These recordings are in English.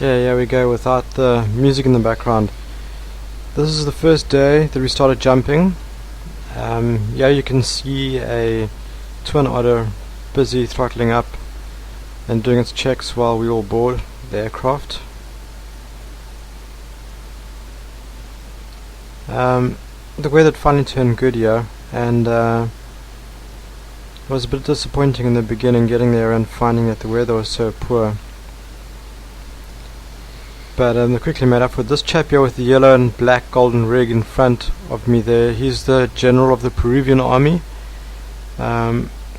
Okay, here we go without the music in the background. This is the first day that we started jumping. Yeah, you can see a twin otter busy throttling up and doing its checks while we all board the aircraft. The weather finally turned good here, and it was a bit disappointing in the beginning getting there and finding that the weather was so poor. But they quickly made up for it. This chap here with the yellow and black golden rig in front of me there, he's the general of the Peruvian army.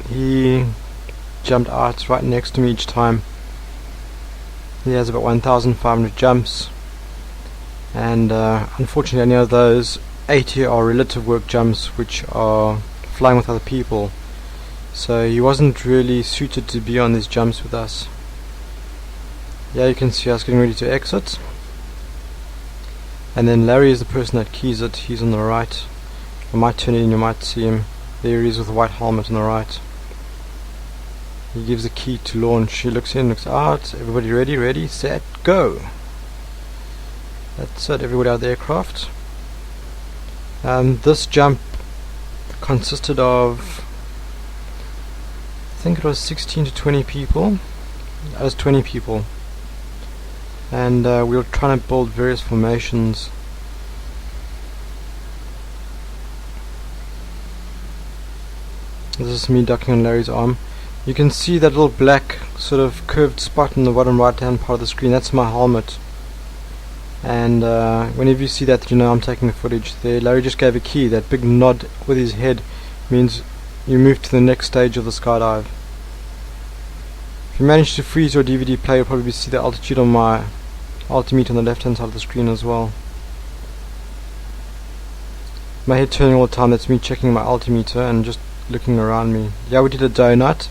He jumped out right next to me each time. He has about 1,500 jumps, and unfortunately any of those 80 are relative work jumps, which are flying with other people, so he wasn't really suited to be on these jumps with us. Yeah, you can see us getting ready to exit, and then Larry is the person that keys it. He's on the right. I might turn it in, you might see him. There he is with the white helmet on the right. He gives the key to launch. He looks in, looks out. Everybody ready? Ready, set, go. That's it, everybody out of the aircraft. This jump consisted of, I think it was 16 to 20 people. That was 20 people. And we were trying to build various formations. This is me ducking on Larry's arm. You can see that little black sort of curved spot in the bottom right hand part of the screen. That's my helmet. And whenever you see that, you know I'm taking the footage there. Larry just gave a key. That big nod with his head means you move to the next stage of the skydive. If you manage to freeze your DVD player, you'll probably see the altitude on my altimeter on the left hand side of the screen as well. My head turning all the time, that's me checking my altimeter and just looking around me. Yeah, we did a donut.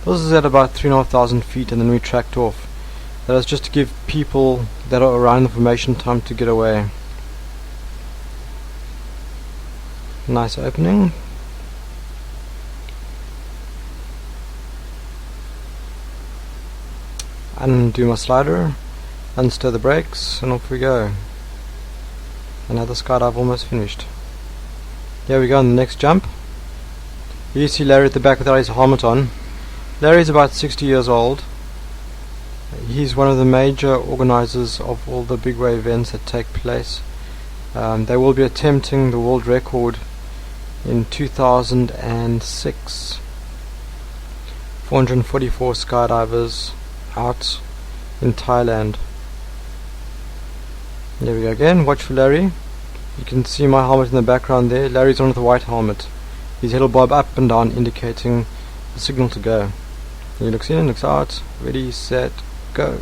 This is at about 3,500 feet, and then we tracked off. That was just to give people that are around the formation time to get away. Nice opening. Undo my slider, unstir the brakes, and off we go. Another skydive almost finished. Here we go on the next jump. You see Larry at the back without his helmet on. Larry's about 60 years old. He's one of the major organizers of all the big wave events that take place. They will be attempting the world record in 2006. 444 skydivers out in Thailand. There we go again. Watch for Larry. You can see my helmet in the background there. Larry's on with the white helmet. His head will bob up and down, indicating the signal to go. He looks in, looks out. Ready, set, go.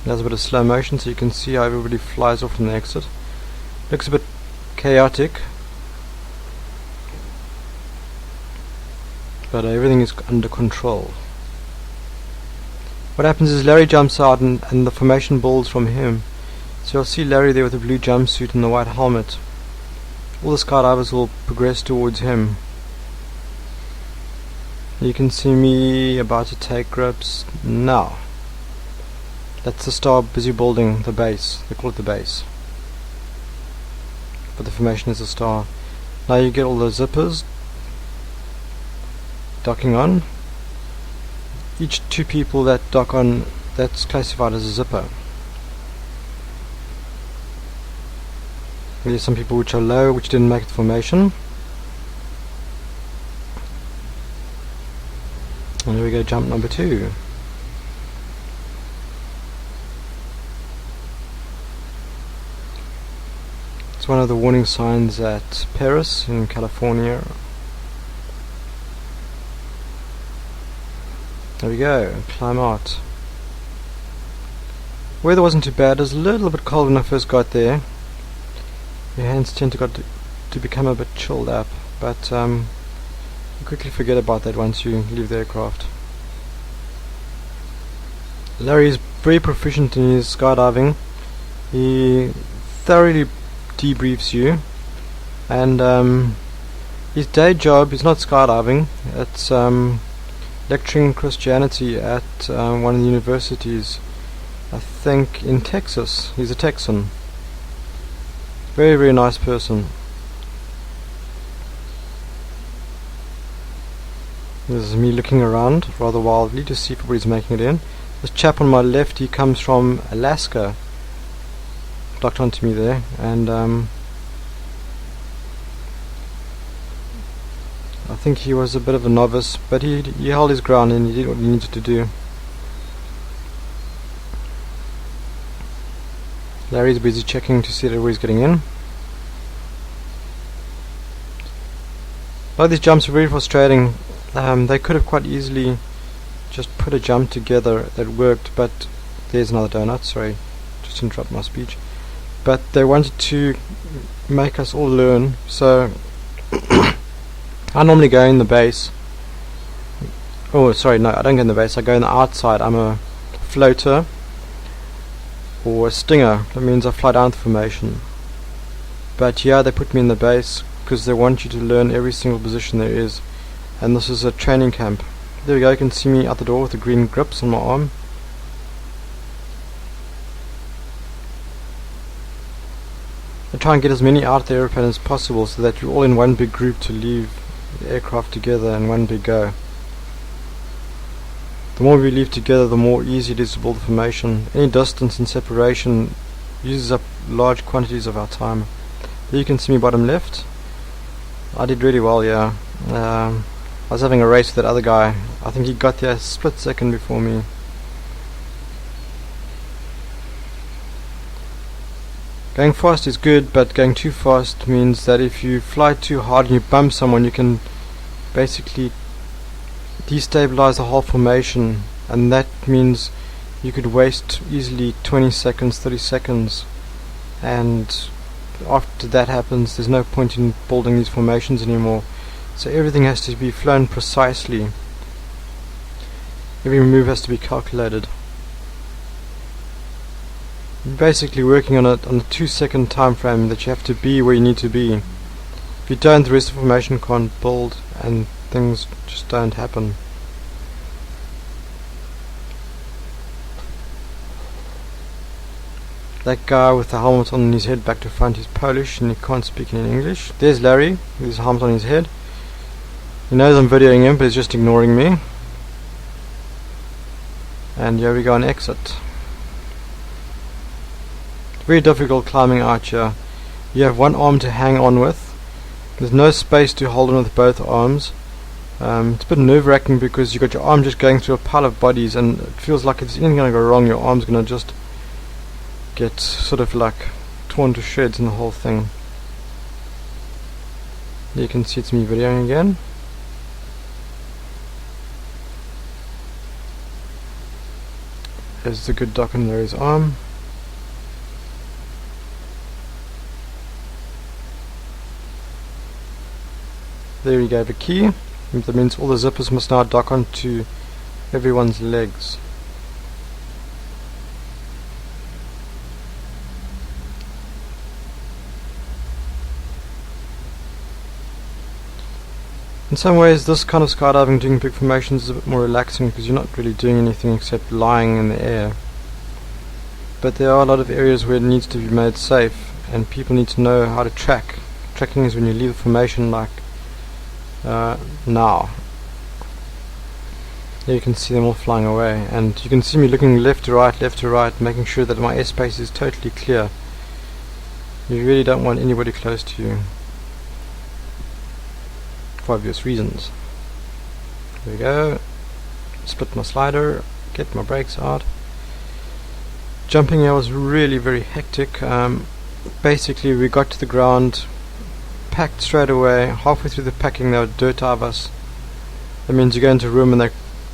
There's a bit of slow motion, so you can see how everybody flies off from the exit. Looks a bit chaotic, but everything is under control. What happens is Larry jumps out and the formation builds from him. So you'll see Larry there with the blue jumpsuit and the white helmet. All the skydivers will progress towards him. You can see me about to take grips now. That's the star busy building the base. They call it the base, but the formation is a star. Now you get all the zippers docking on. Each two people that dock on, that's classified as a zipper. There's some people which are low, which didn't make the formation. And here we go, jump number 2. It's one of the warning signs at Perris in California. There we go, climb out. Weather wasn't too bad. It was a little bit cold when I first got there. Your hands tend to become a bit chilled up, but you quickly forget about that once you leave the aircraft. Larry is very proficient in his skydiving. He thoroughly debriefs you, and his day job is not skydiving. It's lecturing Christianity at one of the universities I think in Texas. He's a Texan. Very, very nice person. This is me looking around rather wildly to see if everybody's making it in. This chap on my left, he comes from Alaska. Docked onto me there, and I think he was a bit of a novice, but he held his ground and he did what he needed to do. Larry's busy checking to see that everybody's getting in. A lot of these jumps are very frustrating. They could have quite easily just put a jump together that worked, but there's another donut, sorry, just interrupt my speech. But they wanted to make us all learn, so I normally go in the base. Oh, sorry, no, I don't go in the base, I go in the outside. I'm a floater or a stinger. That means I fly down the formation. But yeah, they put me in the base because they want you to learn every single position there is. And this is a training camp. There we go, you can see me out the door with the green grips on my arm. I try and get as many out of the airplane as possible so that you're all in one big group to leave the aircraft together in one big go. The more we leave together, the more easy it is to build the formation. Any distance and separation uses up large quantities of our time. There you can see me bottom left. I did really well, yeah. I was having a race with that other guy. I think he got there a split second before me. Going fast is good, but going too fast means that if you fly too hard and you bump someone, you can basically destabilize the whole formation, and that means you could waste easily 20 seconds, 30 seconds, and after that happens, there's no point in building these formations anymore. So everything has to be flown precisely. Every move has to be calculated. You're basically working on a 2-second time frame that you have to be where you need to be. If you don't, the rest of the formation can't build and things just don't happen. That guy with the helmet on his head back to front is Polish and he can't speak in English. There's Larry with his helmet on his head. He knows I'm videoing him, but he's just ignoring me. And here we go on exit. Very difficult climbing out here. You have one arm to hang on with. There's no space to hold on with both arms. It's a bit nerve-wracking because you've got your arm just going through a pile of bodies, and it feels like if anything going to go wrong, your arm's going to just get sort of like torn to shreds in the whole thing. You can see it's me videoing again. There's the good dock on Larry's arm. There we go, the key. That means all the zippers must now dock onto everyone's legs. In some ways, this kind of skydiving, doing big formations, is a bit more relaxing because you're not really doing anything except lying in the air. But there are a lot of areas where it needs to be made safe, and people need to know how to track. Tracking is when you leave the formation, like now. There you can see them all flying away, and you can see me looking left to right, making sure that my airspace is totally clear. You really don't want anybody close to you, for obvious reasons. There we go. Split my slider, get my brakes out. Jumping here was really very hectic. Basically we got to the ground, packed straight away. Halfway through the packing they would dirt dive us. That means you go into a room and they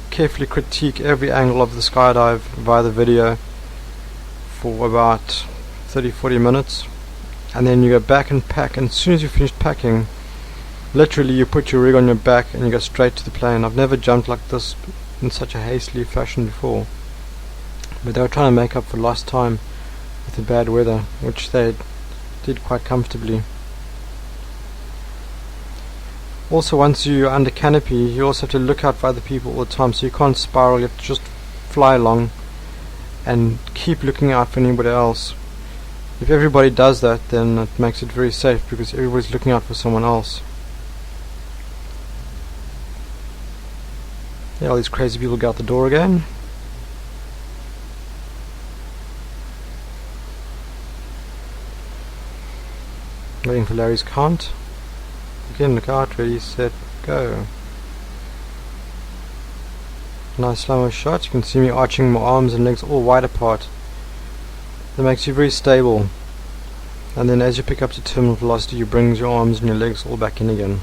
carefully critique every angle of the skydive via the video for about 30-40 minutes, and then you go back and pack, and as soon as you finish packing, literally you put your rig on your back and you go straight to the plane. I've never jumped like this in such a hastily fashion before, but they were trying to make up for lost time with the bad weather, which they did quite comfortably. Also, once you're under canopy, you also have to look out for other people all the time, so you can't spiral. You have to just fly along and keep looking out for anybody else. If everybody does that, then it makes it very safe because everybody's looking out for someone else. Yeah, all these crazy people go out the door again. Waiting for Larry's count. Again, look out, ready, set, go. Nice slow-mo shot. You can see me arching my arms and legs all wide apart. That makes you very stable. And then as you pick up to terminal velocity, you bring your arms and your legs all back in again.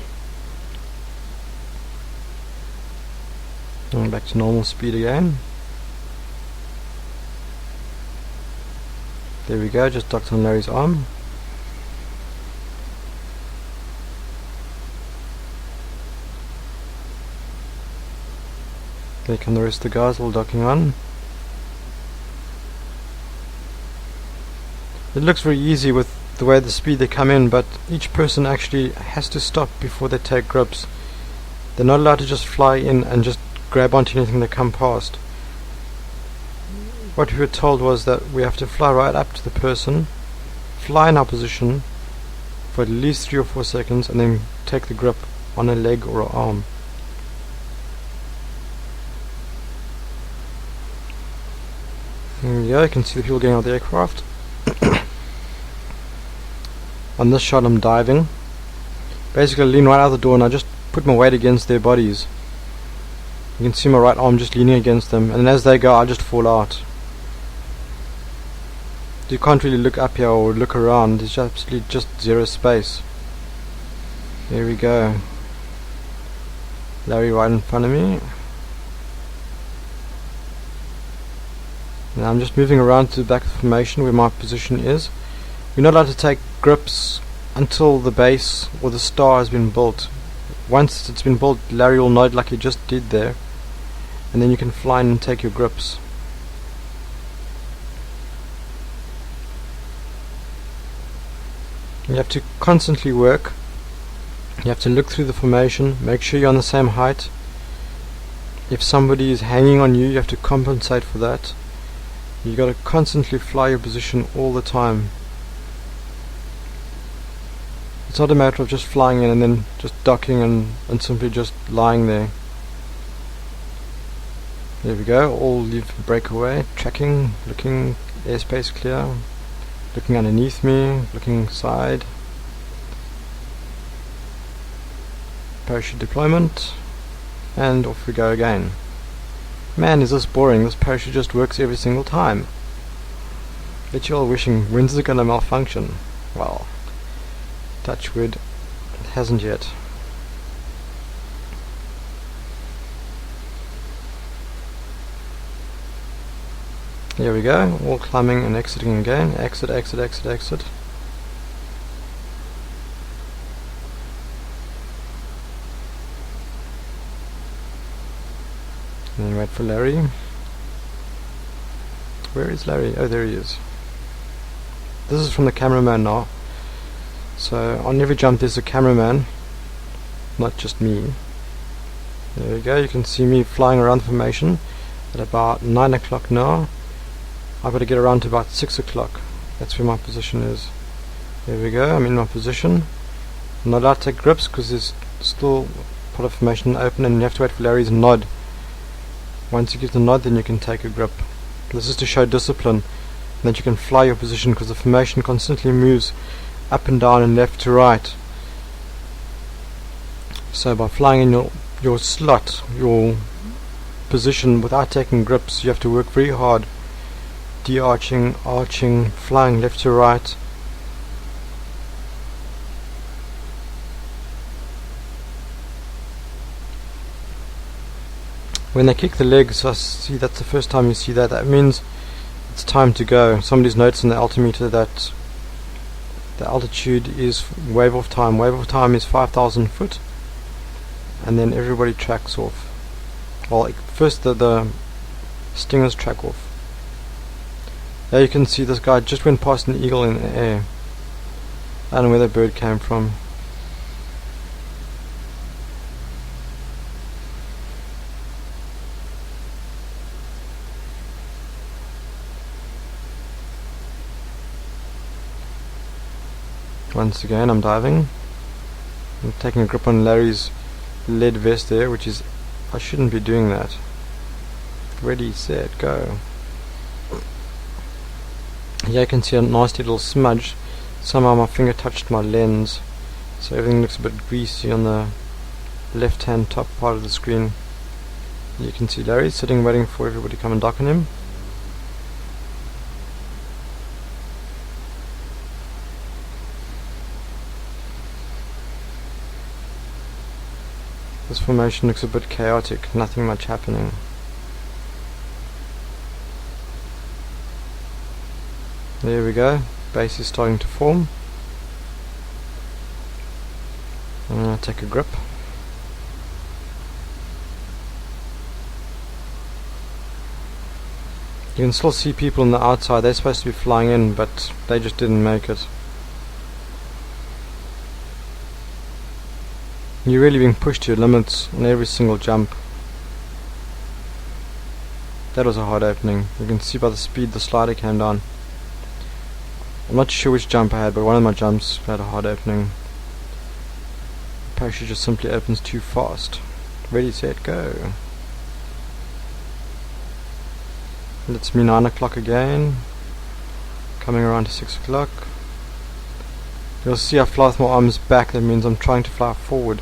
And back to normal speed again. There we go, just docked on Larry's arm. There come the rest of the guys all docking on. It looks very easy with the way the speed they come in, but each person actually has to stop before they take grips. They're not allowed to just fly in and just grab onto anything they come past. What we were told was that we have to fly right up to the person, fly in our position for at least 3 or 4 seconds, and then take the grip on a leg or an arm. There we go, you can see the people getting out of the aircraft. On this shot I'm diving. Basically I lean right out the door and I just put my weight against their bodies. You can see my right arm just leaning against them, and then as they go I just fall out. You can't really look up here or look around, there's absolutely just zero space. There we go. Larry right in front of me. Now I'm just moving around to the back of the formation where my position is. You're not allowed to take grips until the base or the star has been built. Once it's been built, Larry will nod like he just did there, and then you can fly in and take your grips. You have to constantly work. You have to look through the formation, make sure you're on the same height. If somebody is hanging on you, you have to compensate for that. You got to constantly fly your position all the time. It's not a matter of just flying in and then just docking and simply just lying there. There we go, all leave breakaway, tracking, looking, airspace clear, looking underneath me, looking side. Parachute deployment, and off we go again. Man, is this boring, this parachute just works every single time. Bet you're all wishing, when's it gonna malfunction? Well, touch wood, it hasn't yet. Here we go, all climbing and exiting again, exit, exit, exit, exit. And then wait for Larry. Where is Larry? Oh, there he is. This is from the cameraman now. So on every jump there's a cameraman, not just me. There we go, you can see me flying around the formation at about 9 o'clock now. I've got to get around to about 6 o'clock. That's where my position is. There we go, I'm in my position. I'm not allowed to take grips because there's still part of formation open and you have to wait for Larry's nod. Once you give the nod, then you can take a grip. This is to show discipline, and that you can fly your position because the formation constantly moves up and down and left to right. So by flying in your slot, your position without taking grips, you have to work very hard. De-arching, arching, flying left to right. When they kick the legs, I see that's the first time you see that. That means it's time to go. Somebody's notes on the altimeter that the altitude is wave off time. Wave off time is 5,000 foot, and then everybody tracks off. Well, first the stingers track off. There you can see this guy just went past an eagle in the air. I don't know where that bird came from. Once again, I'm diving. I'm taking a grip on Larry's lead vest there, which is, I shouldn't be doing that. Ready, set, go. Here you can see a nasty little smudge. Somehow my finger touched my lens, so everything looks a bit greasy on the left hand top part of the screen. You can see Larry sitting waiting for everybody to come and dock on him. This formation looks a bit chaotic, nothing much happening. There we go, base is starting to form. I'm going to take a grip. You can still see people on the outside. They're supposed to be flying in, but they just didn't make it. You're really being pushed to your limits on every single jump. That was a hard opening. You can see by the speed the slider came down. I'm not sure which jump I had, but one of my jumps had a hard opening. The parachute just simply opens too fast. Ready, set, go. It's me 9 o'clock again. Coming around to 6 o'clock. You'll see I fly with my arms back. That means I'm trying to fly forward.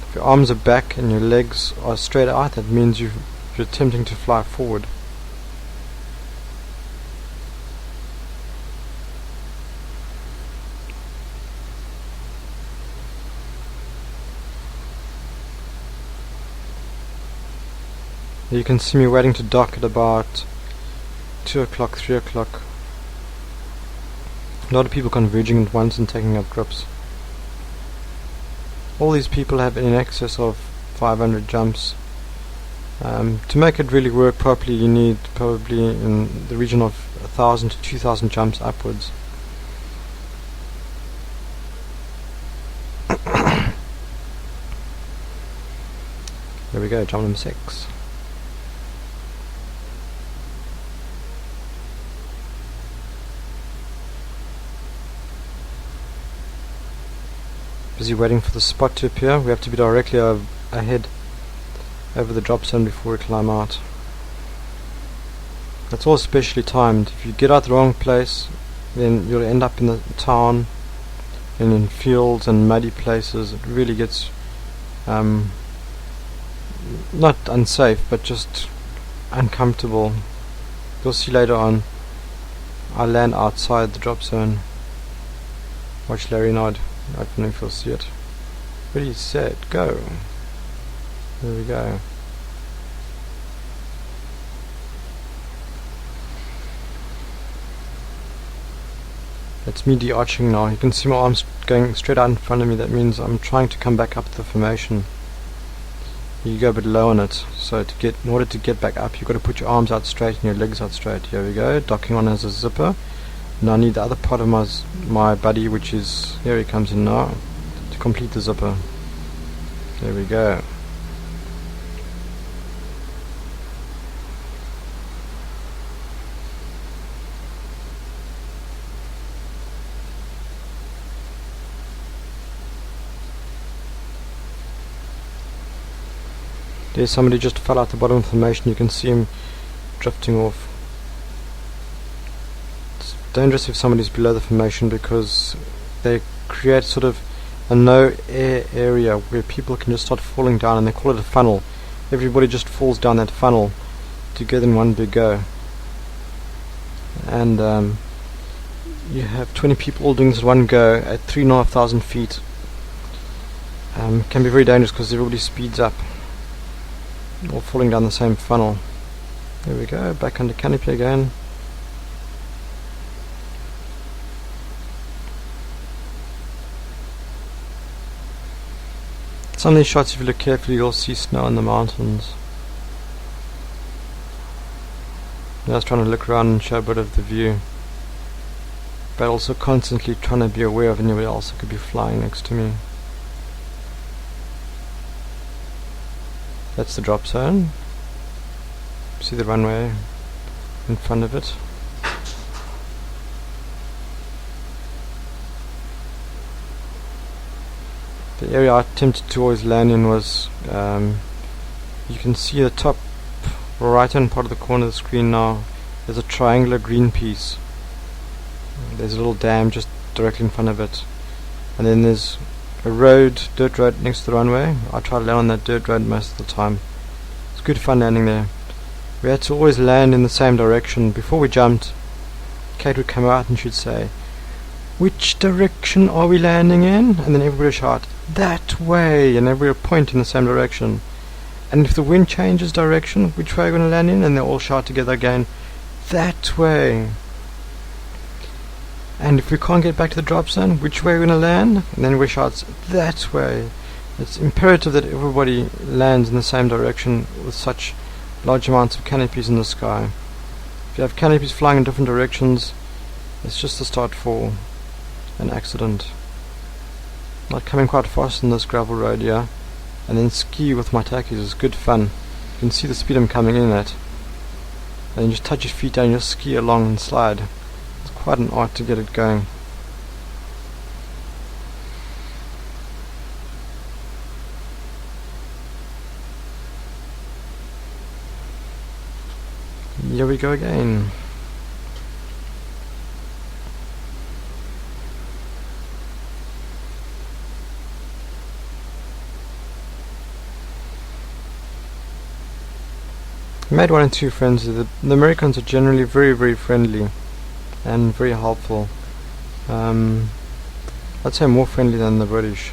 If your arms are back and your legs are straight out, that means you're attempting to fly forward. You can see me waiting to dock at about 2 o'clock, 3 o'clock. A lot of people converging at once and taking up grips. All these people have in excess of 500 jumps. To make it really work properly, you need probably in the region of 1,000 to 2,000 jumps upwards. There we go, jump number 6. Busy waiting for the spot to appear. We have to be directly ahead over the drop zone before we climb out. That's all specially timed. If you get out the wrong place, then you'll end up in the town and in fields and muddy places. It really gets not unsafe, but just uncomfortable. You'll see later on I land outside the drop zone. Watch Larry nod. I don't know if you'll see it. Ready, set, go. There we go. That's me de-arching now. You can see my arms going straight out in front of me. That means I'm trying to come back up the formation. You go a bit low on it. So in order to get back up, you've got to put your arms out straight and your legs out straight. Here we go. Docking on as a zipper. Now I need the other part of my buddy, which is, here he comes in now, to complete the zipper. There we go. There's somebody just fell out the bottom of the formation. You can see him drifting off. Dangerous if somebody's below the formation because they create sort of a no air area where people can just start falling down, and they call it a funnel. Everybody just falls down that funnel together in one big go, and you have 20 people all doing this in one go at 3,500 feet. Can be very dangerous because everybody speeds up, all falling down the same funnel. There we go, back under canopy again. Some of these shots, if you look carefully, you'll see snow in the mountains. I was trying to look around and show a bit of the view, but also constantly trying to be aware of anybody else that could be flying next to me. That's the drop zone. See the runway in front of it. The area I attempted to always land in was, you can see the top right hand part of the corner of the screen now. There's a triangular green piece. There's a little dam just directly in front of it, and then there's a road, dirt road next to the runway. I try to land on that dirt road most of the time. It's good fun landing there. We had to always land in the same direction. Before we jumped, Kate would come out and she'd say, "Which direction are we landing in?" And then everybody would shout, "That way!" And everybody would point in the same direction. And if the wind changes direction, which way are we going to land in? And they all shout together again, "That way!" And if we can't get back to the drop zone, which way are we going to land? And then everybody shouts, "That way!" It's imperative that everybody lands in the same direction with such large amounts of canopies in the sky. If you have canopies flying in different directions, it's just the start for an accident. Like coming quite fast on this gravel road here, and then ski with my tackies is good fun. You can see the speed I'm coming in at. And you just touch your feet down, you just ski along and slide. It's quite an art to get it going. Here we go again. I made 1 or 2 friends. The Americans are generally very, very friendly and very helpful. I'd say more friendly than the British.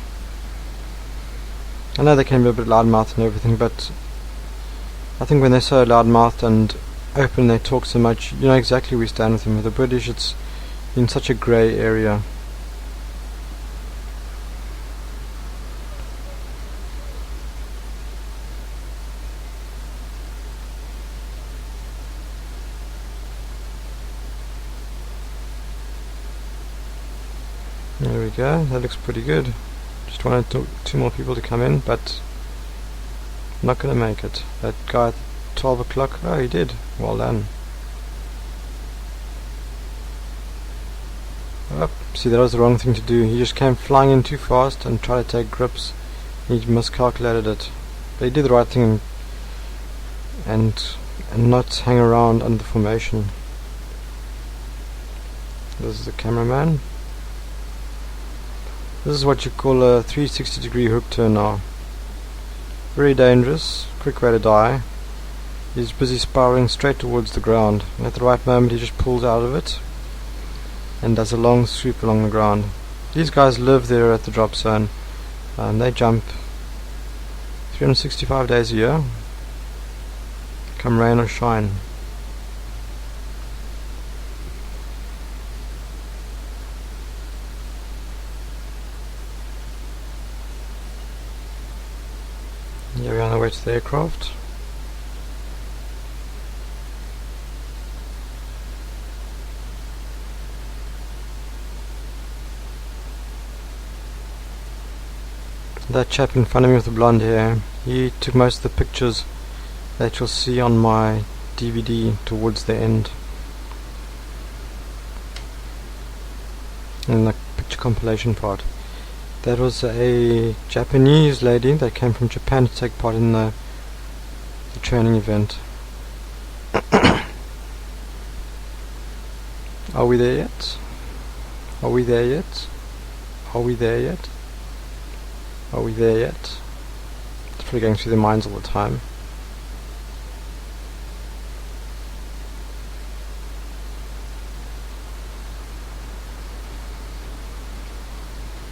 I know they can be a bit loudmouthed and everything, but I think when they're so loudmouthed and open, they talk so much, you know exactly where we stand with them. With the British, it's in such a grey area. There we go, that looks pretty good. Just wanted 2 more people to come in, but not going to make it. That guy at 12 o'clock, oh, he did. Well done. Oh, see, that was the wrong thing to do. He just came flying in too fast and tried to take grips. He miscalculated it. But he did the right thing and not hang around under the formation. This is the cameraman. This is what you call a 360-degree hook turn now. Very dangerous, quick way to die. He's busy spiraling straight towards the ground, and at the right moment he just pulls out of it and does a long sweep along the ground. These guys live there at the drop zone, and they jump 365 days a year, come rain or shine. Here we are on our way to the aircraft. That chap in front of me with the blonde hair, he took most of the pictures that you'll see on my DVD towards the end. In the picture compilation part. That was a Japanese lady that came from Japan to take part in the training event. Are we there yet? Are we there yet? Are we there yet? Are we there yet? It's probably going through their minds all the time.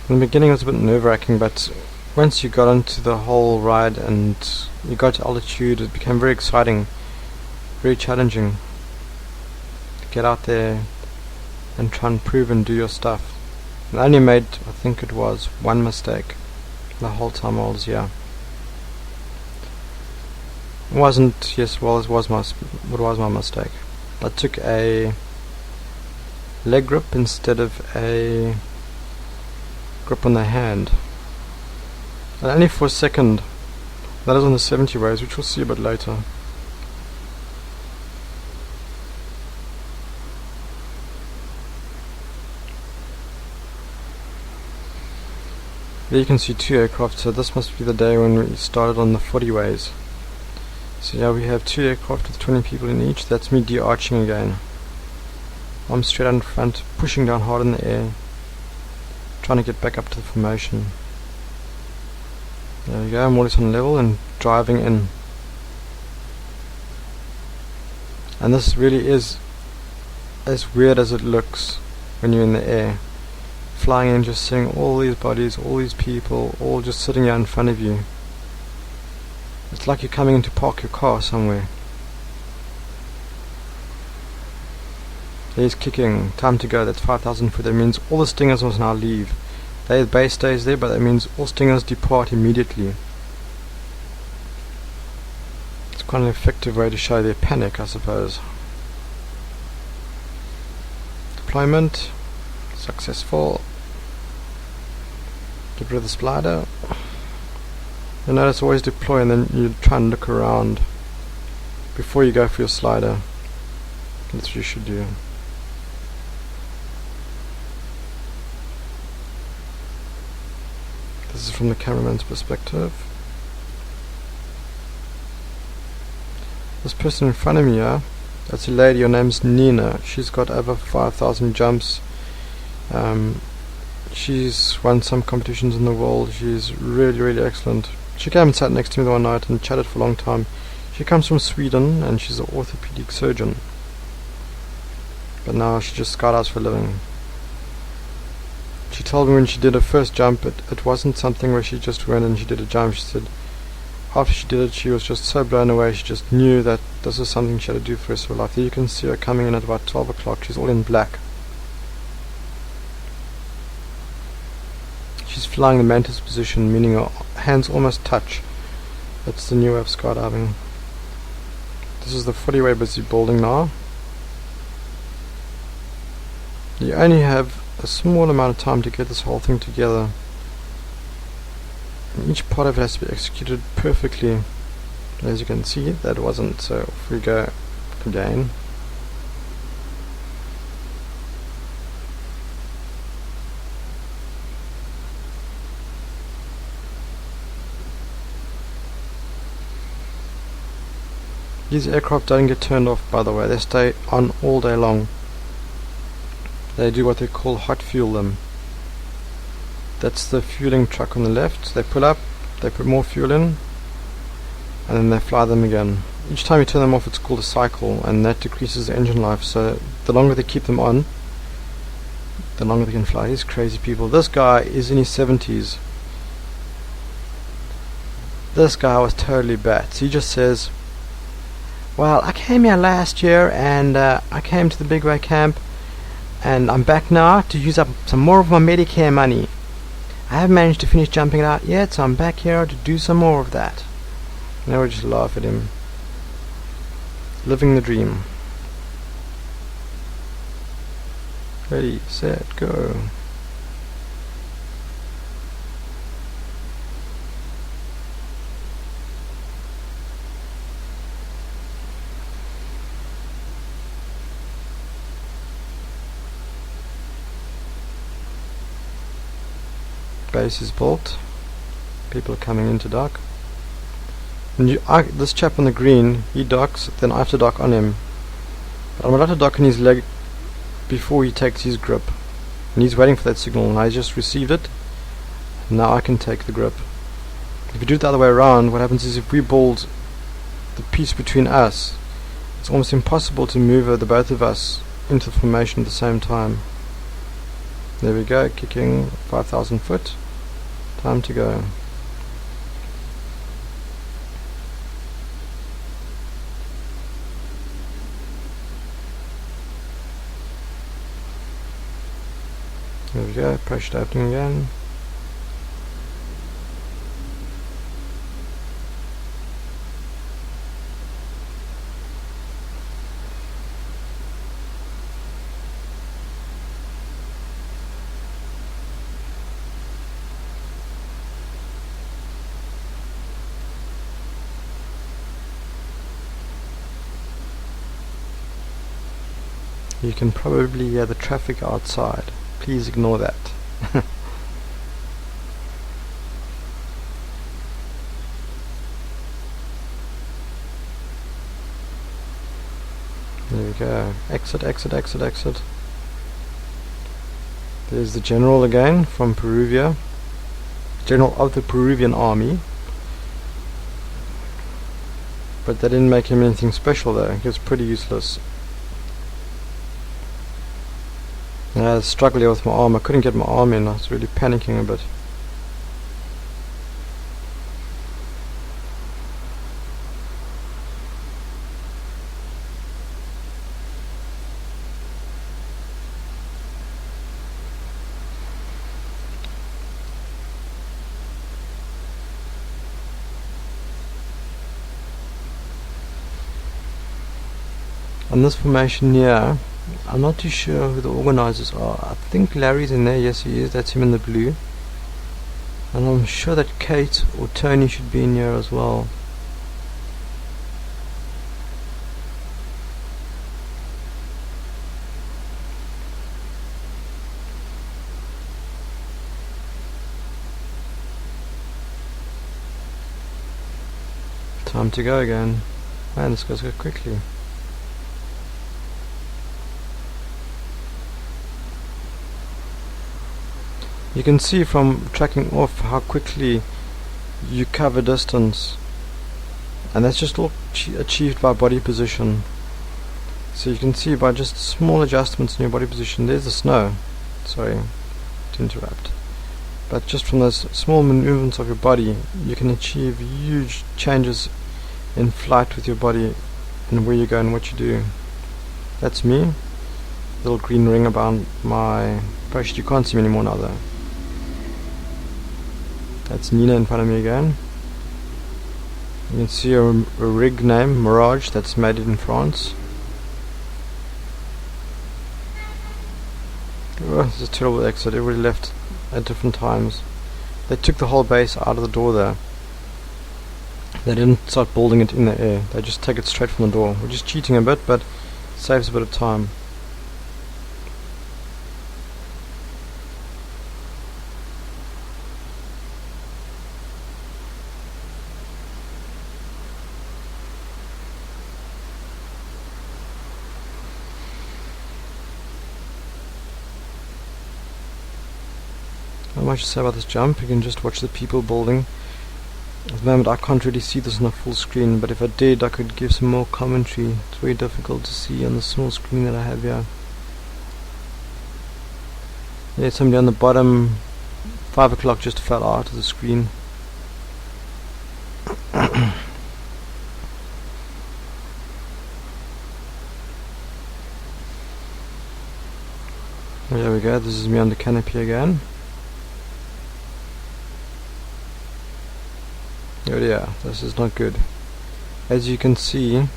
In the beginning it was a bit nerve-wracking, but once you got onto the whole ride and you got to altitude, it became very exciting, very challenging to get out there and try and prove and do your stuff. And I only made, I think it was, 1 mistake the whole time I was here. It wasn't, yes, well, it was my mistake. I took a leg grip instead of a grip on the hand, and only for a second. That is on the 70 waves, which we'll see a bit later. There you can see 2 aircraft, so this must be the day when we started on the 40 ways. So yeah, we have 2 aircraft with 20 people in each. That's me de-arching again. I'm straight out in front, pushing down hard in the air, trying to get back up to the formation. There we go, more or less on level and driving in. And this really is as weird as it looks when you're in the air. Flying in, just seeing all these bodies, all these people, all just sitting here in front of you. It's like you're coming in to park your car somewhere. He's kicking, time to go, that's 5,000 foot. That means all the stingers must now leave. Their base stays there, but that means all stingers depart immediately. It's quite an effective way to show their panic, I suppose. Deployment, successful. Get rid of the slider. You notice always deploy and then you try and look around before you go for your slider. That's what you should do. This is from the cameraman's perspective. This person in front of me here, that's a lady, her name's Nina. She's got over 5,000 jumps. She's won some competitions in the world. She's really excellent. She came and sat next to me the one night and chatted for a long time. She comes from Sweden and she's an orthopedic surgeon. But now she just skydives for a living. She told me when she did her first jump, it wasn't something where she just went and she did a jump. She said after she did it, she was just so blown away. She just knew that this is something she had to do for the rest of her life. There you can see her coming in at about 12 o'clock. She's all in black. She's flying the mantis position, meaning her hands almost touch. That's the new way of skydiving. This is the 40 we're busy building now. You only have a small amount of time to get this whole thing together. And each part of it has to be executed perfectly. As you can see, that wasn't, so if we go again. These aircraft don't get turned off, by the way. They stay on all day long. They do what they call hot fuel them. That's the fueling truck on the left. They pull up, they put more fuel in, and then they fly them again. Each time you turn them off, it's called a cycle, and that decreases the engine life. So the longer they keep them on, the longer they can fly. These crazy people. This guy is in his 70s. This guy was totally bats. He just says, well, I came here last year and I came to the Big Way camp and I'm back now to use up some more of my Medicare money. I haven't managed to finish jumping it out yet, so I'm back here to do some more of that. And I would just laugh at him. Living the dream. Ready, set, go. Base is built. People are coming into dock. And this chap on the green, he docks, then I have to dock on him. But I'm allowed to dock on his leg before he takes his grip. And he's waiting for that signal, and I just received it. Now I can take the grip. If you do it the other way around, what happens is if we build the piece between us, it's almost impossible to move the both of us into the formation at the same time. There we go, kicking 5,000 foot. Time to go. There we go, pressure opening again. You can probably hear the traffic outside. Please ignore that. There we go. Exit, exit, exit, exit. There's the general again from Perugia. General of the Peruvian army. But they didn't make him anything special though. He was pretty useless. I was struggling with my arm. I couldn't get my arm in. I was really panicking a bit. On this formation here, I'm not too sure who the organizers are. I think Larry's in there. Yes, he is. That's him in the blue. And I'm sure that Kate or Tony should be in here as well. Time to go again. Man, this goes so quickly. You can see from tracking off how quickly you cover distance, and that's just all achieved by body position. So you can see by just small adjustments in your body position. There's the snow, sorry to interrupt, but just from those small movements of your body you can achieve huge changes in flight with your body and where you go and what you do. That's me. Little green ring around my parachute. You can't see me anymore now though. That's Nina in front of me again. You can see a rig name, Mirage, that's made it in France. Oh, this is a terrible exit. Everybody left at different times. They took the whole base out of the door there. They didn't start building it in the air. They just take it straight from the door. We're just cheating a bit, but saves a bit of time. Not much to say about this jump. You can just watch the people building. At the moment I can't really see this on a full screen, but if I did I could give some more commentary. It's very difficult to see on the small screen that I have here. There's somebody on the bottom. 5 o'clock just fell out of the screen. There we go, this is me on the canopy again. Oh yeah, this is not good. As you can see,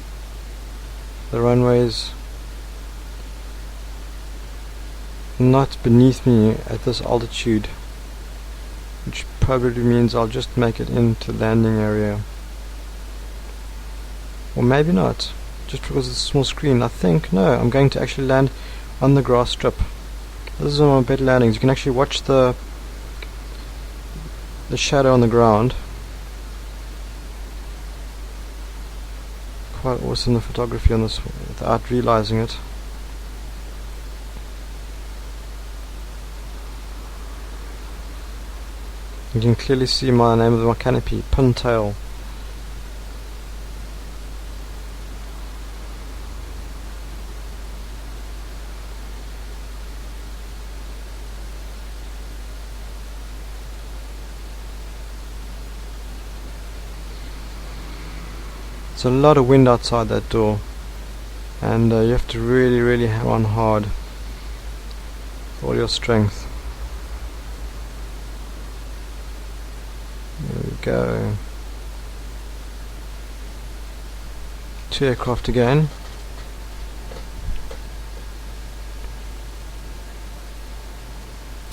the runway is not beneath me at this altitude, which probably means I'll just make it into landing area. Or maybe not, just because it's a small screen. I think, no, I'm going to actually land on the grass strip. This is one of my better landings. You can actually watch the shadow on the ground. Quite awesome, the photography on this without realizing it. You can clearly see my name of my canopy, Pintail. There's a lot of wind outside that door, and you have to really run hard with all your strength. There we go. 2 aircraft again.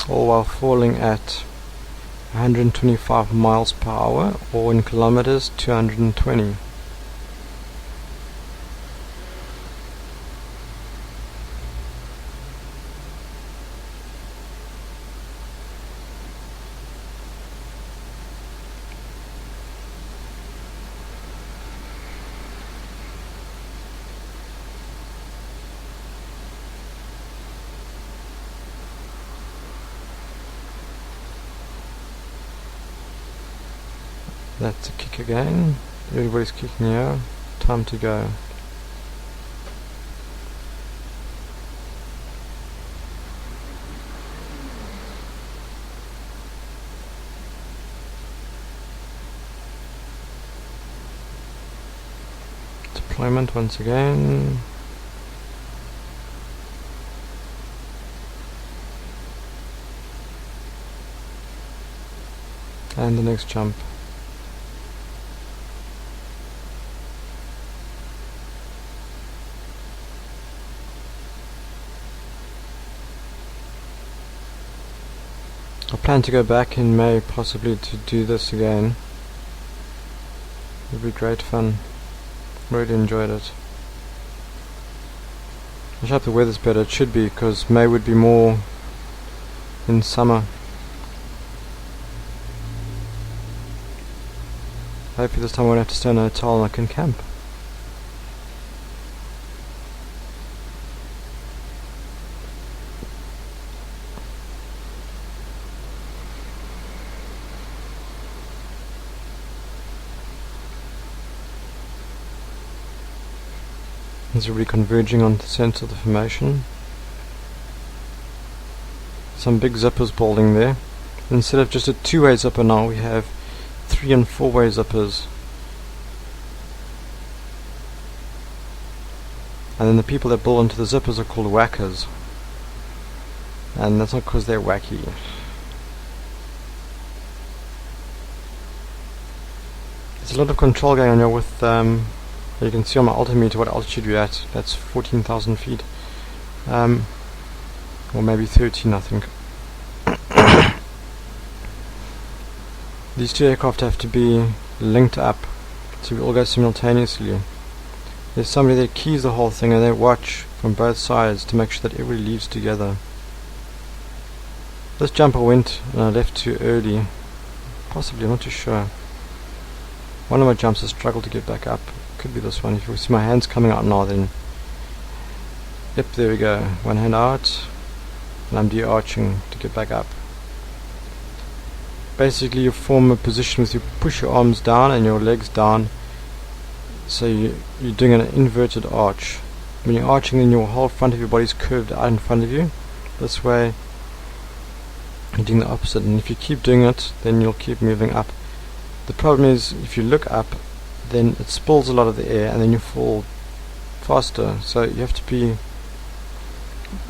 All while falling at 125 miles per hour, or in kilometers 220. That's a kick again. Everybody's kicking here. Time to go. Deployment once again. And the next jump. I plan to go back in May possibly to do this again. It'll be great fun. Really enjoyed it. I hope the weather's better. It should be, because May would be more in summer. Hopefully this time I won't have to stay in a hotel and I can camp. It's already converging on the centre of the formation. Some big zippers balding there. Instead of just a two-way zipper now we have 3- and 4-way zippers. And then the people that build into the zippers are called whackers. And that's not because they're wacky. There's a lot of control going on here with you can see on my altimeter what altitude we're at. That's 14,000 feet. Or maybe 13, I think. These two aircraft have to be linked up, so we all go simultaneously. There's somebody that keys the whole thing and they watch from both sides to make sure that everybody leaves together. This jump I went and I left too early. Possibly, I'm not too sure. One of my jumps I struggled to get back up. Could be this one. If you see my hands coming out now, then yep, there we go. One hand out and I'm de-arching to get back up. Basically you form a position with you push your arms down and your legs down, so you're doing an inverted arch. When you're arching, then your whole front of your body is curved out in front of you. This way you're doing the opposite, and if you keep doing it then you'll keep moving up. The problem is if you look up then it spills a lot of the air and then you fall faster, so you have to be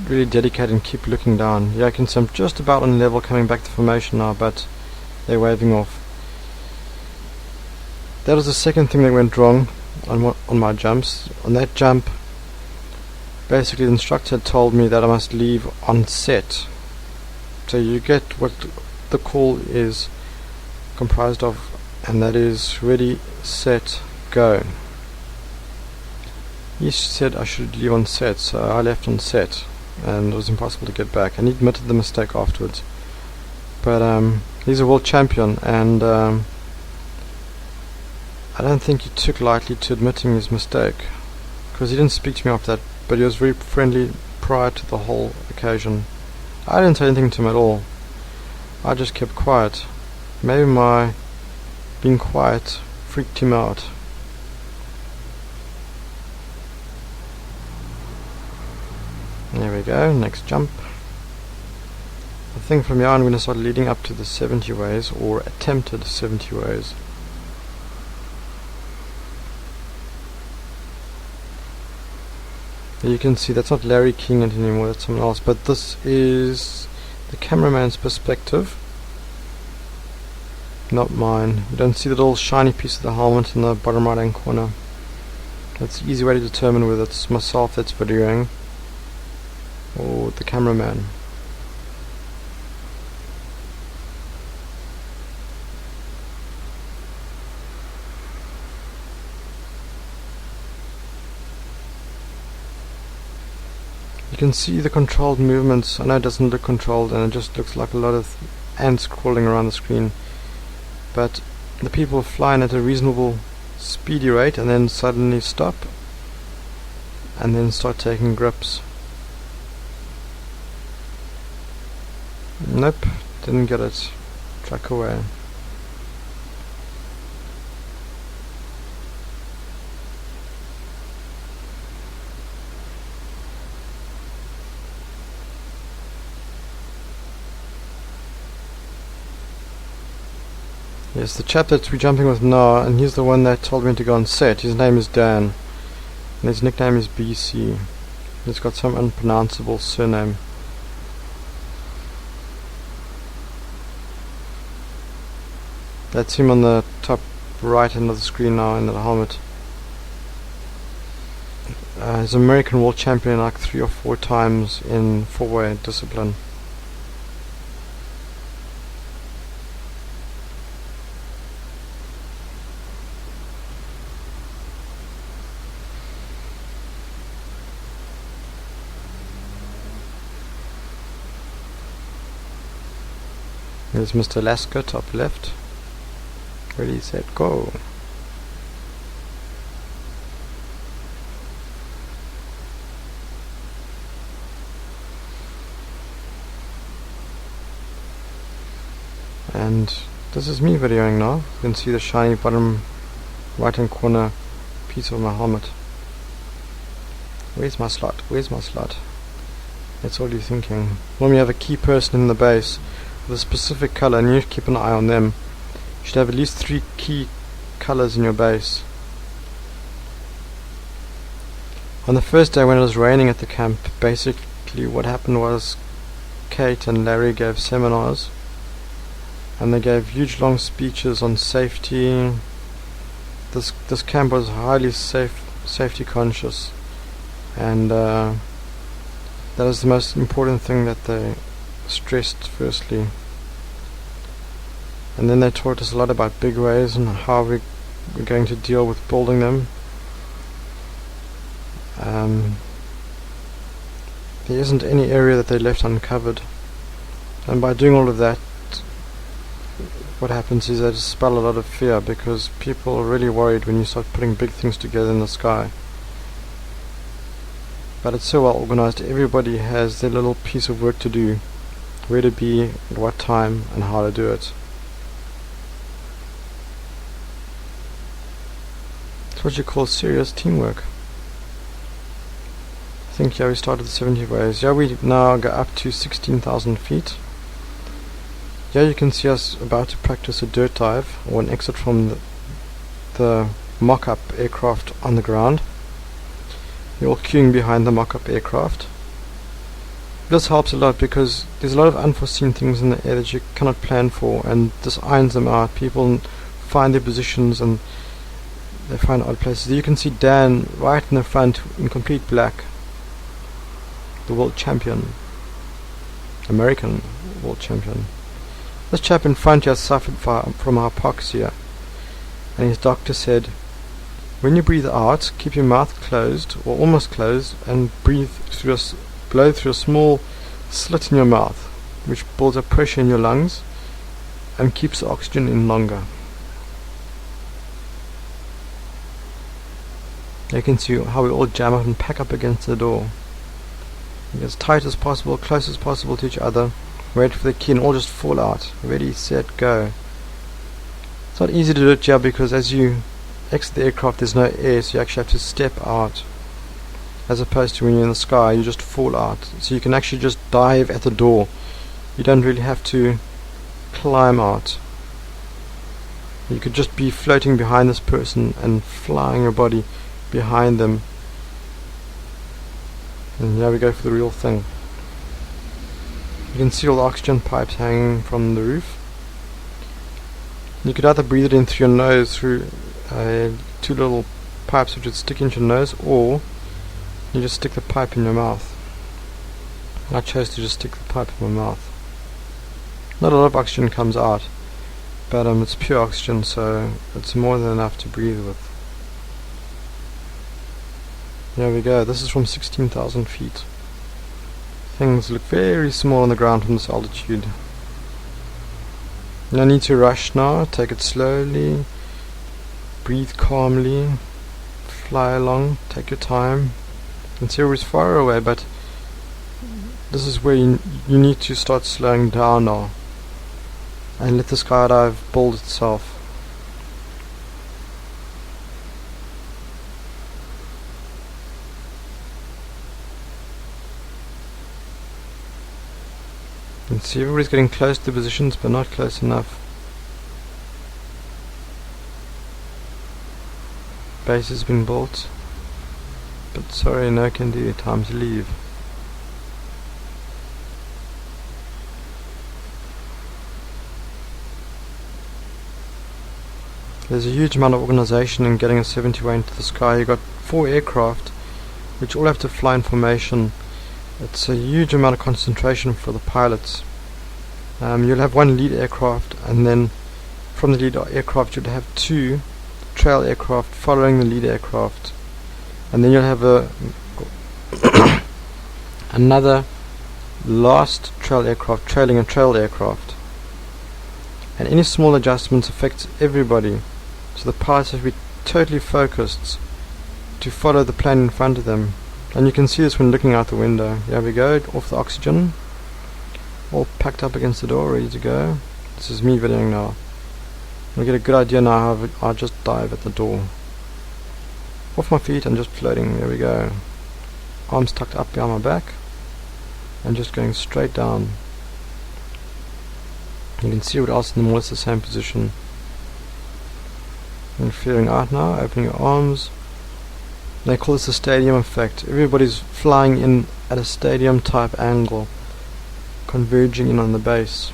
really dedicated and keep looking down. Yeah, I can see I'm just about on level coming back to formation now, but they're waving off. That was the second thing that went wrong on my jumps. On that jump, basically the instructor told me that I must leave on set. So you get what the call is comprised of, and that is ready, set, go. He said I should leave on set, so I left on set, and it was impossible to get back, and he admitted the mistake afterwards. But he's a world champion, and I don't think he took lightly to admitting his mistake, because he didn't speak to me after that, but he was very friendly prior to the whole occasion. I didn't say anything to him at all. I just kept quiet. Maybe my being quiet freaked him out. There we go, next jump. I think from here on I'm going to start leading up to the 70 ways, or attempted 70 ways. You can see that's not Larry keying it anymore, that's someone else, but this is the cameraman's perspective, not mine. You don't see the little shiny piece of the helmet in the bottom right hand corner. That's the easy way to determine whether it's myself that's videoing or the cameraman. You can see the controlled movements. I know it doesn't look controlled and it just looks like a lot of ants crawling around the screen, but the people flying at a reasonable speedy rate and then suddenly stop and then start taking grips. Nope, didn't get it. Track away. Yes, the chap that we're jumping with now, and he's the one that told me to go on set. His name is Dan, and his nickname is BC. He's got some unpronounceable surname. That's him on the top right end of the screen now in the helmet. He's an American world champion like 3 or 4 times in 4-way discipline. Here's Mr. Alaska, top left. Ready, set, go. And this is me videoing now. You can see the shiny bottom right hand corner piece of my helmet. Where's my slot? Where's my slot? That's all you're thinking. When we have a key person in the base with a specific color and you keep an eye on them, you should have at least 3 key colors in your base. On the first day when it was raining at the camp, basically what happened was Kate and Larry gave seminars, and they gave huge long speeches on safety. This camp was highly safety conscious, and that is the most important thing that they stressed firstly. And then they taught us a lot about big waves and how we're going to deal with building them. There isn't any area that they left uncovered, and by doing all of that, what happens is they dispel a lot of fear, because people are really worried when you start putting big things together in the sky. But it's so well organized, everybody has their little piece of work to do, where to be, at what time, and how to do it. It's what you call serious teamwork. I think we started the 70 waves. We now go up to 16,000 feet. You can see us about to practice a dirt dive, or an exit from the mock-up aircraft on the ground. We're all queuing behind the mock-up aircraft. This helps a lot because there's a lot of unforeseen things in the air that you cannot plan for, and this irons them out. People find their positions and they find odd places. You can see Dan right in the front in complete black, the world champion, American world champion. This chap in front here suffered from hypoxia, and his doctor said, when you breathe out, keep your mouth closed or almost closed, and blow through a small slit in your mouth, which builds up pressure in your lungs and keeps the oxygen in longer. You can see how we all jam up and pack up against the door. As tight as possible, close as possible to each other, wait for the key and all just fall out. Ready, set, go. It's not easy to do it here because as you exit the aircraft there's no air, so you actually have to step out, as opposed to when you're in the sky you just fall out. So you can actually just dive at the door. You don't really have to climb out. You could just be floating behind this person and flying your body behind them. And here we go for the real thing. You can see all the oxygen pipes hanging from the roof. You could either breathe it in through your nose through 2 little pipes which would stick into your nose, or you just stick the pipe in your mouth. I chose to just stick the pipe in my mouth. Not a lot of oxygen comes out, but it's pure oxygen, so it's more than enough to breathe with. There we go. This is from 16,000 feet. Things look very small on the ground from this altitude. No need to rush now. Take it slowly. Breathe calmly. Fly along. Take your time. You can see we're far away, but this is where you need to start slowing down now and let the skydive build itself. You can see everybody's getting close to positions, but not close enough. base has been built, but sorry, no can do, time to leave. There's a huge amount of organization in getting a 71 into the sky. You've got 4 aircraft which all have to fly in formation. It's a huge amount of concentration for the pilots. You'll have one lead aircraft, and then from the lead aircraft you'll have 2 trail aircraft following the lead aircraft, and then you'll have another last trail aircraft trailing a trail aircraft. And any small adjustments affect everybody, so the pilots have to be totally focused to follow the plane in front of them. And you can see this when looking out the window. Here we go, off the oxygen, all packed up against the door, ready to go. This is me videoing now. I'll get a good idea now how I'll just dive at the door. Off my feet and just floating, there we go. Arms tucked up behind my back and just going straight down. You can see what else in the more or less the same position. And feeling out now, opening your arms. They call this the stadium effect. Everybody's flying in at a stadium type angle, converging in on the base.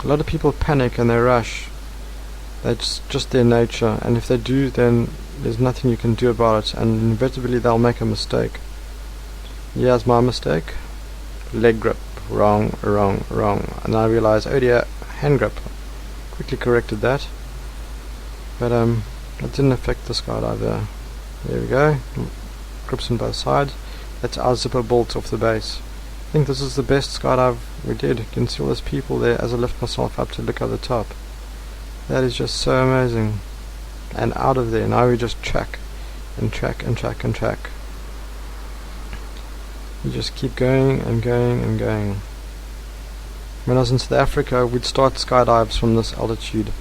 A lot of people panic and they rush. That's just their nature, and if they do, then there's nothing you can do about it, and inevitably they'll make a mistake. Here's my mistake. Leg grip, wrong. And I realized, oh dear, hand grip. Quickly corrected that. But that didn't affect the skydiver. There we go. Grips on both sides. That's our zipper bolt off the base. I think this is the best skydive we did. You can see all those people there as I lift myself up to look at the top. That is just so amazing. And out of there, now we just track and track and track and track. You just keep going and going and going. When I was in South Africa, we'd start skydives from this altitude.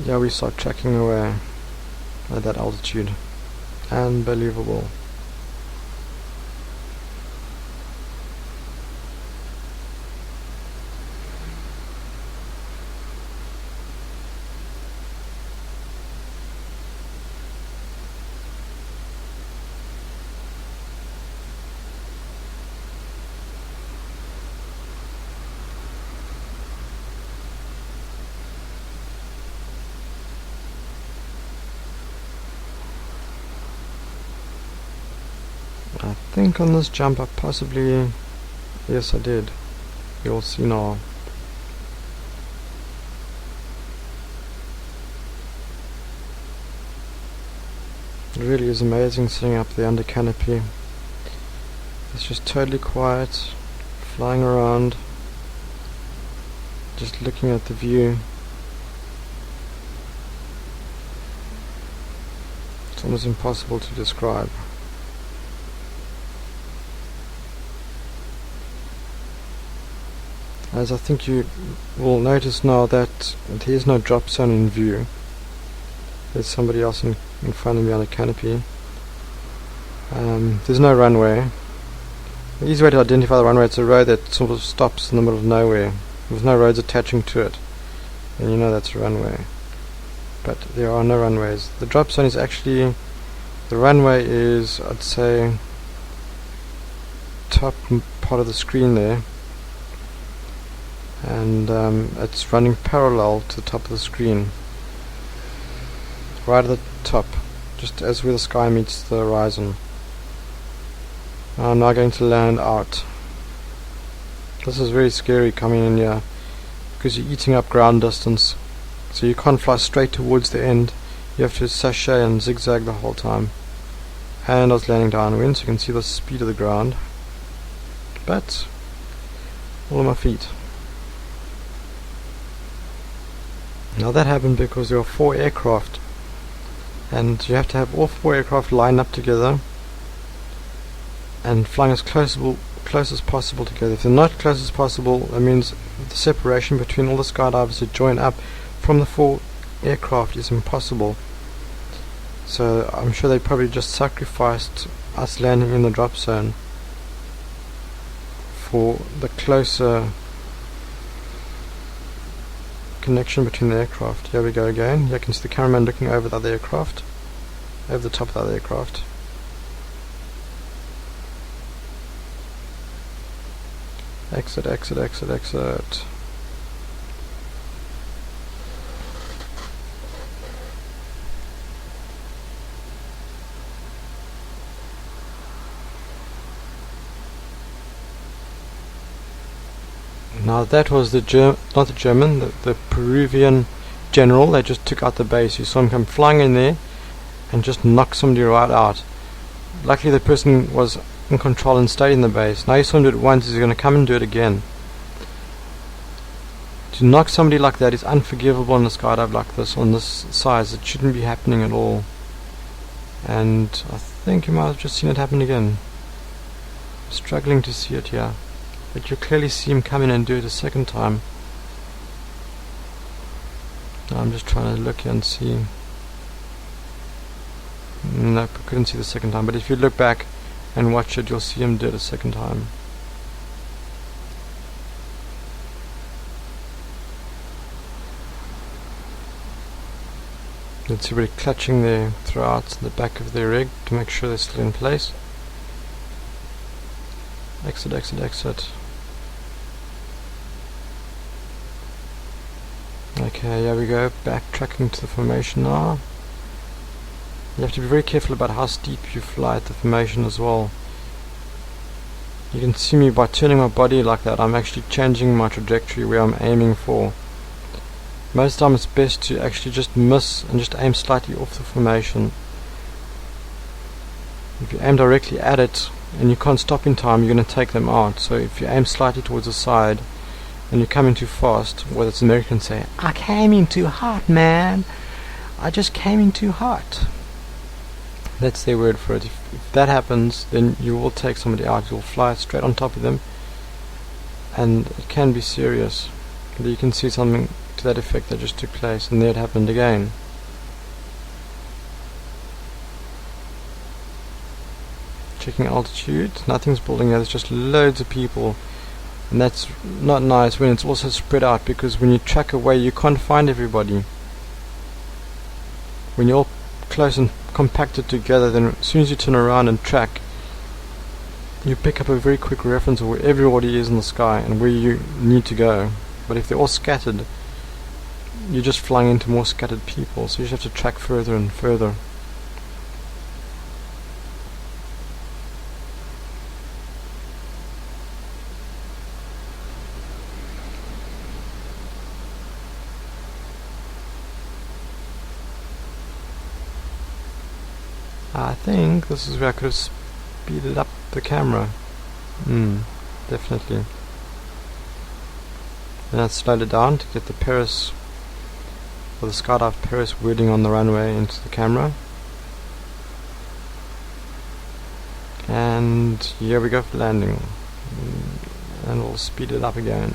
Yeah, we start tracking away at that altitude. Unbelievable. I think on this jump I possibly, yes I did, you'll see now. It really is amazing sitting up there under canopy. It's just totally quiet, flying around, just looking at the view. It's almost impossible to describe. As I think you will notice now that there is no drop zone in view. There's somebody else in front of me on a canopy. There's no runway. The easy way to identify the runway, it's a road that sort of stops in the middle of nowhere. With no roads attaching to it, and you know that's a runway. But there are no runways. The drop zone is actually, the runway is, I'd say, top part of the screen there. And it's running parallel to the top of the screen, right at the top, just as where the sky meets the horizon. I'm now going to land out. This is very scary coming in here, because you're eating up ground distance, so you can't fly straight towards the end. You have to sashay and zigzag the whole time. And I was landing downwind, so you can see the speed of the ground, but all on my feet. Now that happened because there were 4 aircraft, and you have to have all 4 aircraft lined up together and flying as close as possible together. If they're not close as possible, that means the separation between all the skydivers that join up from the 4 aircraft is impossible. So I'm sure they probably just sacrificed us landing in the drop zone for the closer connection between the aircraft. Here we go again. Here you can see the cameraman looking over the other aircraft, over the top of the other aircraft. Exit, exit, exit, exit. Now that was the not the German, the Peruvian general. They just took out the base. You saw him come flying in there and just knock somebody right out. Luckily the person was in control and stayed in the base. Now you saw him do it once, he's going to come and do it again. To knock somebody like that is unforgivable in a skydive like this, on this size. It shouldn't be happening at all. And I think you might have just seen it happen again. I'm struggling to see it here. But you clearly see him come in and do it a second time. Now I'm just trying to look here and see. Nope, I couldn't see the second time. But if you look back and watch it, you'll see him do it a second time. You can see everybody clutching their throughout the back of their rig to make sure they're still in place. Exit, exit, exit. Okay, here we go, backtracking to the formation now. You have to be very careful about how steep you fly at the formation as well. You can see me by turning my body like that, I'm actually changing my trajectory where I'm aiming for. Most of the time it's best to actually just miss and just aim slightly off the formation. If you aim directly at it and you can't stop in time, you're going to take them out. So if you aim slightly towards the side and you come in too fast, what the Americans say, I came in too hot, man. I just came in too hot. That's their word for it. If that happens, then you will take somebody out. You'll fly straight on top of them, and it can be serious. But you can see something to that effect that just took place, and there it happened again. Checking altitude, nothing's building there, there's just loads of people, and that's not nice when it's also spread out, because when you track away you can't find everybody. When you're all close and compacted together, then as soon as you turn around and track, you pick up a very quick reference of where everybody is in the sky and where you need to go. But if they're all scattered, you're just flying into more scattered people, so you just have to track further and further. I think this is where I could have speeded up the camera. Definitely. And I slowed it down to get the Perris, or the Skydive Perris wording on the runway into the camera. And here we go for landing. And we'll speed it up again.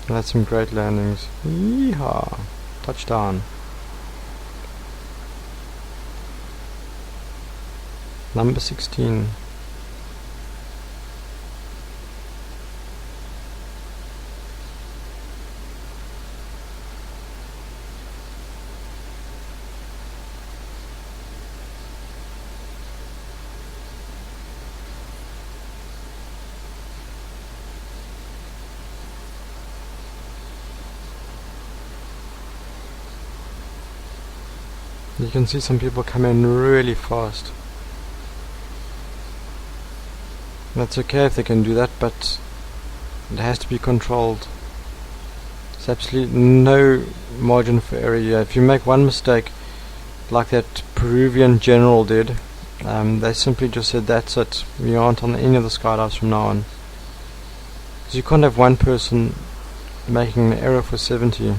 That's some great landings. Yeehaw! Touchdown. Number 16. You can see some people come in really fast. That's okay if they can do that, but it has to be controlled. There's absolutely no margin for error here. If you make one mistake, like that Peruvian general did, they simply just said, that's it, we aren't on any of the skydives from now on. Because you can't have one person making an error for 70.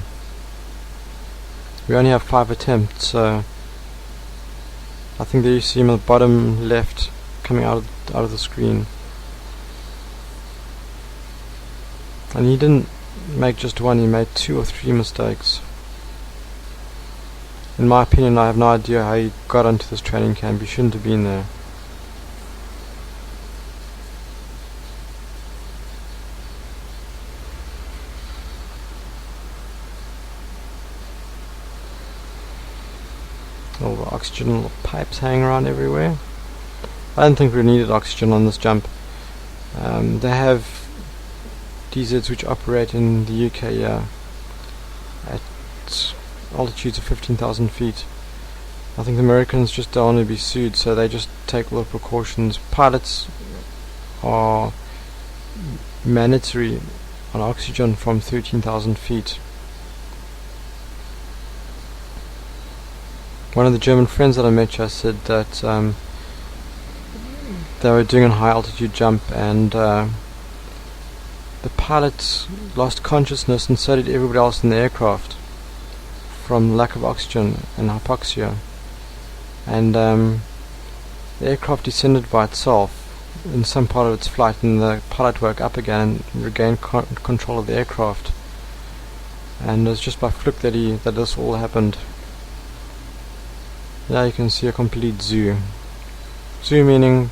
We only have 5 attempts, so I think there you see him at the bottom left coming out of the screen. And he didn't make just one, he made 2 or 3 mistakes. In my opinion, I have no idea how he got onto this training camp. He shouldn't have been there. All the oxygen little pipes hanging around everywhere. I don't think we needed oxygen on this jump. They have DZs which operate in the UK at altitudes of 15,000 feet. I think the Americans just don't want to be sued, so they just take all the precautions. Pilots are mandatory on oxygen from 13,000 feet. One of the German friends that I met just said that they were doing a high altitude jump, and the pilot lost consciousness, and so did everybody else in the aircraft from lack of oxygen and hypoxia. And the aircraft descended by itself in some part of its flight, and the pilot woke up again and regained control of the aircraft. And it was just by fluke that this all happened. Now you can see a complete zoo. Zoo meaning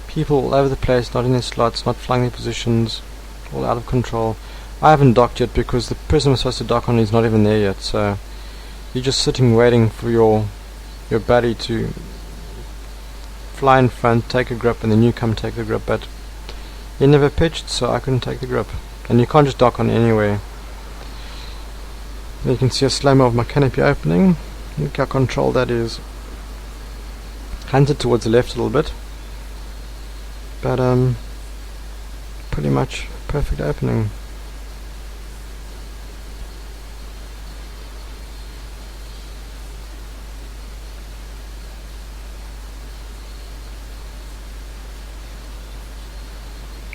people all over the place, not in their slots, not flying their positions, all out of control. I haven't docked yet because the person we're supposed to dock on is not even there yet, so you're just sitting waiting for your buddy to fly in front, take a grip, and then you come take the grip. But he never pitched, so I couldn't take the grip. And you can't just dock on anywhere. You can see a slow-mo of my canopy opening. Look how controlled that is. Hunted towards the left a little bit, but pretty much perfect opening.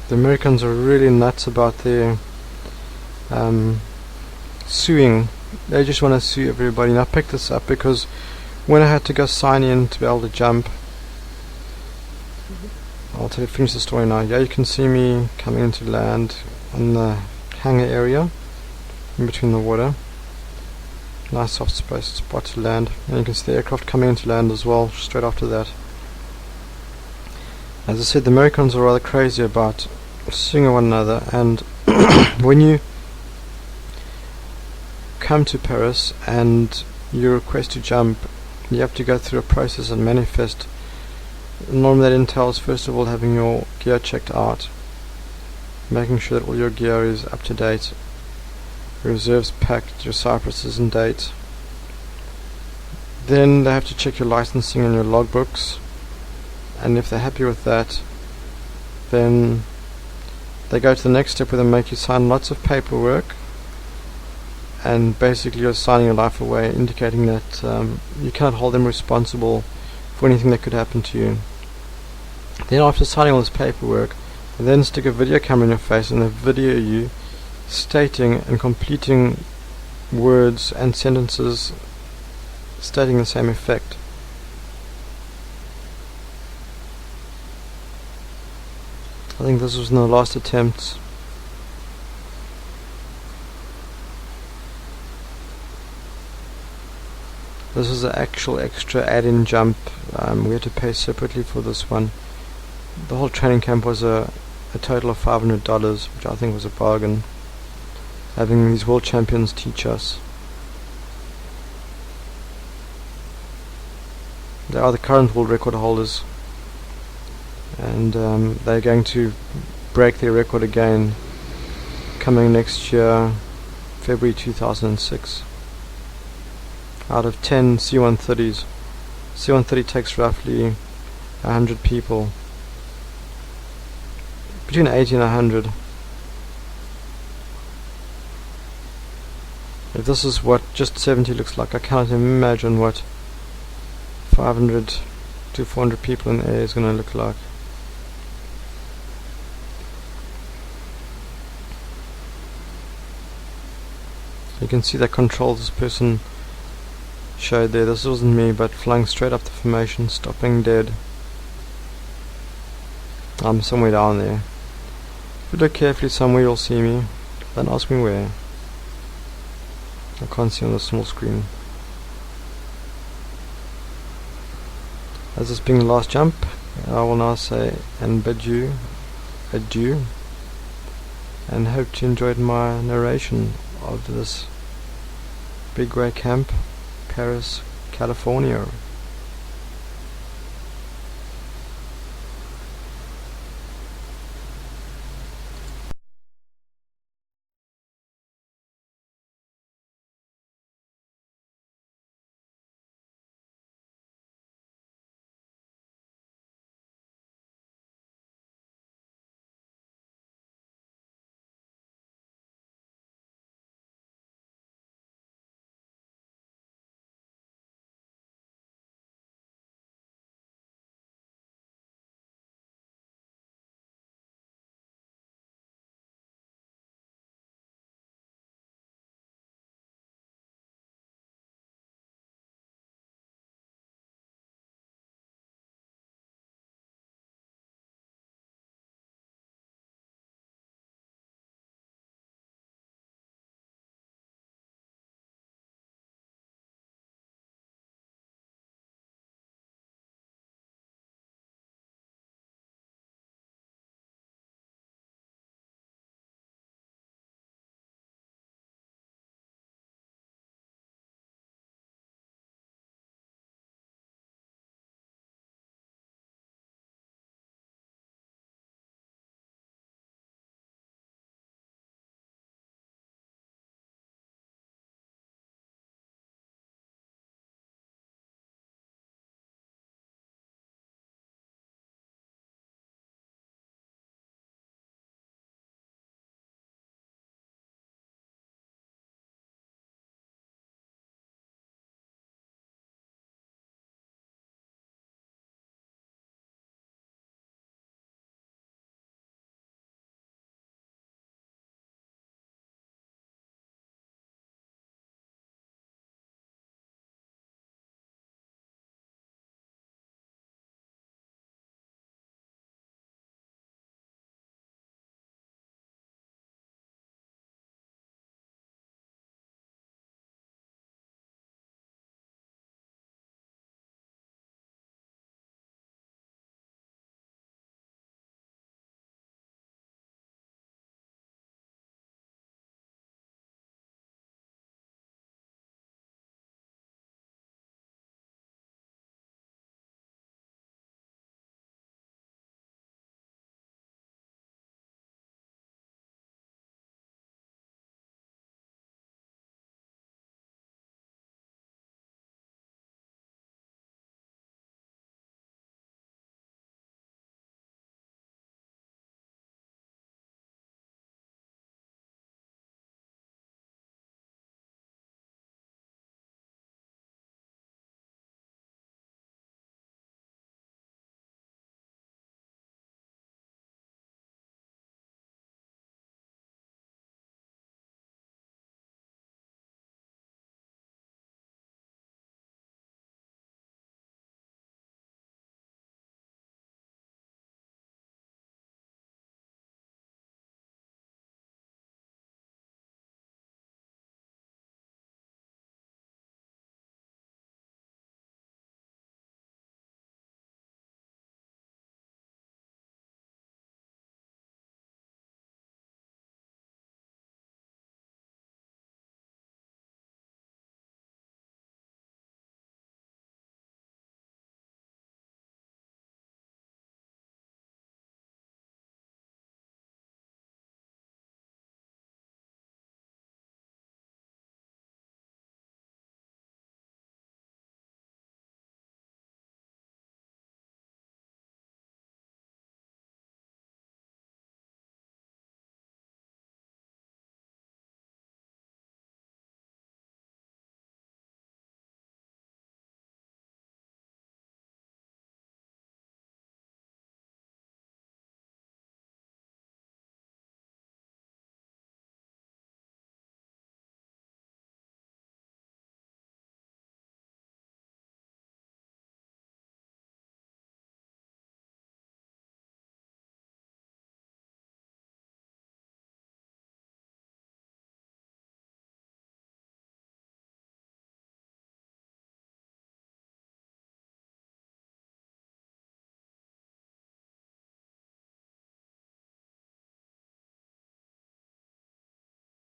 The Americans are really nuts about their suing. They just want to sue everybody. And I picked this up because when I had to go sign in to be able to jump, I'll finish the story now. Yeah, you can see me coming into land on the hangar area in between the water. Nice soft spot to land, and you can see the aircraft coming into land as well straight after that. As I said, the Americans are rather crazy about suing one another, and when you come to Paris and you request to jump, you have to go through a process and manifest. Normally that entails first of all having your gear checked out, making sure that all your gear is up to date, your reserves packed, your Cyprus is in date. Then they have to check your licensing and your logbooks, and if they're happy with that, then they go to the next step where they make you sign lots of paperwork, and basically you're signing your life away, indicating that you cannot hold them responsible for anything that could happen to you. Then after signing all this paperwork, they then stick a video camera in your face and they video you stating and completing words and sentences stating the same effect. I think this was in the last attempt. This is an actual extra add-in jump. We had to pay separately for this one. The whole training camp was a total of $500, which I think was a bargain, having these world champions teach us. They are the current world record holders, and they're going to break their record again coming next year, February 2006. Out of 10 C-130s. C-130 takes roughly 100 people. Between 80 and 100. If this is what just 70 looks like, I cannot imagine what 500 to 400 people in the air is going to look like. You can see that control this person showed there. This wasn't me, but flying straight up the formation, stopping dead. I'm somewhere down there. If you look carefully somewhere you'll see me. Don't ask me where. I can't see on the small screen. As this being the last jump, I will now say and bid you adieu, and hope you enjoyed my narration of this big grey camp, Paris, California.